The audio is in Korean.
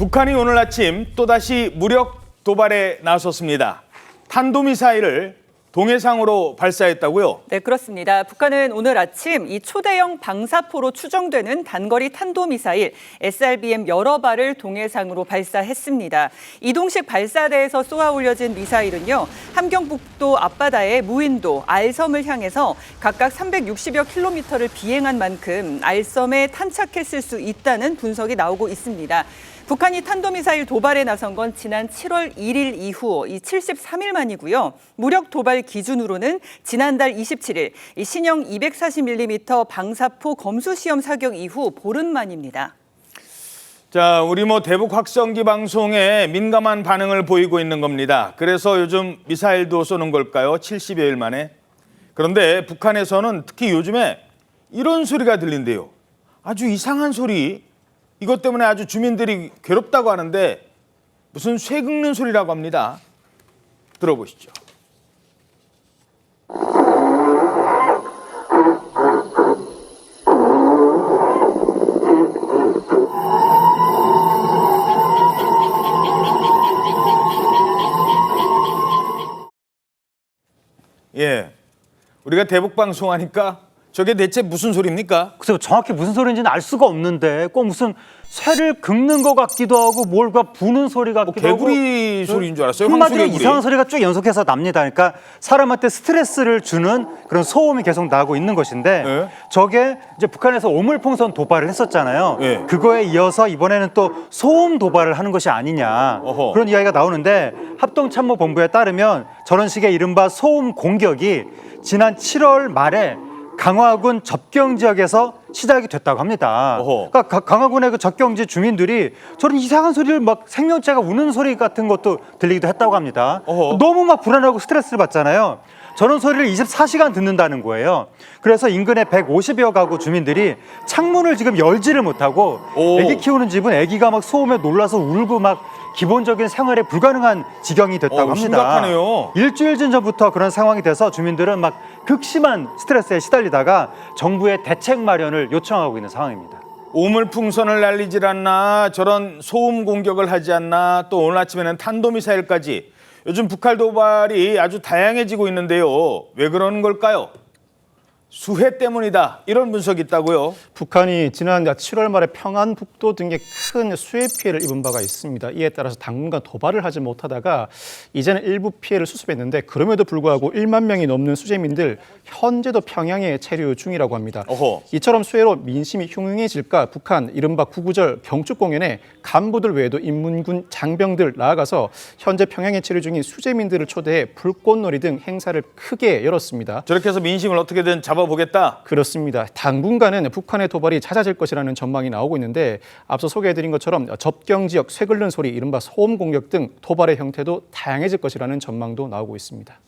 북한이 오늘 아침 또다시 무력 도발에 나섰습니다. 탄도미사일을 동해상으로 발사했다고요? 네, 그렇습니다. 북한은 오늘 아침 이 초대형 방사포로 추정되는 단거리 탄도미사일 SRBM 여러 발을 동해상으로 발사했습니다. 이동식 발사대에서 쏘아 올려진 미사일은요, 함경북도 앞바다의 무인도 알섬을 향해서 각각 360여 킬로미터를 비행한 만큼 알섬에 탄착했을 수 있다는 분석이 나오고 있습니다. 북한이 탄도미사일 도발에 나선 건 지난 7월 1일 이후 73일 만이고요. 무력 도발 기준으로는 지난달 27일 이 신형 240mm 방사포 검수 시험 사격 이후 보름 만입니다. 자, 우리 대북 확성기 방송에 민감한 반응을 보이고 있는 겁니다. 그래서 요즘 미사일도 쏘는 걸까요? 70여일 만에. 그런데 북한에서는 특히 요즘에 이런 소리가 들린대요. 아주 이상한 소리. 이것 때문에 아주 주민들이 괴롭다고 하는데 무슨 쇠 긁는 소리라고 합니다. 들어보시죠. 예, 우리가 대북 방송하니까 저게 대체 무슨 소리입니까? 글쎄요, 정확히 무슨 소리인지는 알 수가 없는데 꼭 무슨 쇠를 긁는 것 같기도 하고 뭘가 부는 소리 같기도 하고 개구리 소리인 줄 알았어요. 한마디로 황수개구리. 이상한 소리가 쭉 연속해서 납니다. 그러니까 사람한테 스트레스를 주는 그런 소음이 계속 나고 있는 것인데 네. 저게 이제 북한에서 오물풍선 도발을 했었잖아요. 네. 그거에 이어서 이번에는 또 소음 도발을 하는 것이 아니냐 어허. 그런 이야기가 나오는데 합동참모본부에 따르면 저런 식의 이른바 소음 공격이 지난 7월 말에 강화군 접경 지역에서 시작이 됐다고 합니다. 어허. 그러니까 강화군의 그 접경지 주민들이 저런 이상한 소리를 막 생명체가 우는 소리 같은 것도 들리기도 했다고 합니다. 어허. 너무 막 불안하고 스트레스를 받잖아요. 저런 소리를 24시간 듣는다는 거예요. 그래서 인근의 150여 가구 주민들이 창문을 지금 열지를 못하고 오. 애기 키우는 집은 애기가 막 소음에 놀라서 울고 막 기본적인 생활에 불가능한 지경이 됐다고 합니다. 심각하네요. 일주일 전부터 그런 상황이 돼서 주민들은 막 극심한 스트레스에 시달리다가 정부의 대책 마련을 요청하고 있는 상황입니다. 오물풍선을 날리질 않나, 저런 소음 공격을 하지 않나, 또 오늘 아침에는 탄도미사일까지. 요즘 북한 도발이 아주 다양해지고 있는데요. 왜 그러는 걸까요? 수해 때문이다, 이런 분석이 있다고요? 북한이 지난 7월 말에 평안북도 등에 큰 수해 피해를 입은 바가 있습니다. 이에 따라서 당분간 도발을 하지 못하다가 이제는 일부 피해를 수습했는데 그럼에도 불구하고 1만 명이 넘는 수재민들 현재도 평양에 체류 중이라고 합니다. 어허. 이처럼 수해로 민심이 흉흉해질까 북한 이른바 구구절 경축공연에 간부들 외에도 인문군 장병들 나아가서 현재 평양에 체류 중인 수재민들을 초대해 불꽃놀이 등 행사를 크게 열었습니다. 저렇게 해서 민심을 어떻게든 잡아보겠다? 그렇습니다. 당분간은 북한의 도발이 잦아질 것이라는 전망이 나오고 있는데 앞서 소개해드린 것처럼 접경 지역 쇠 긁는 소리, 이른바 소음 공격 등 도발의 형태도 다양해질 것이라는 전망도 나오고 있습니다.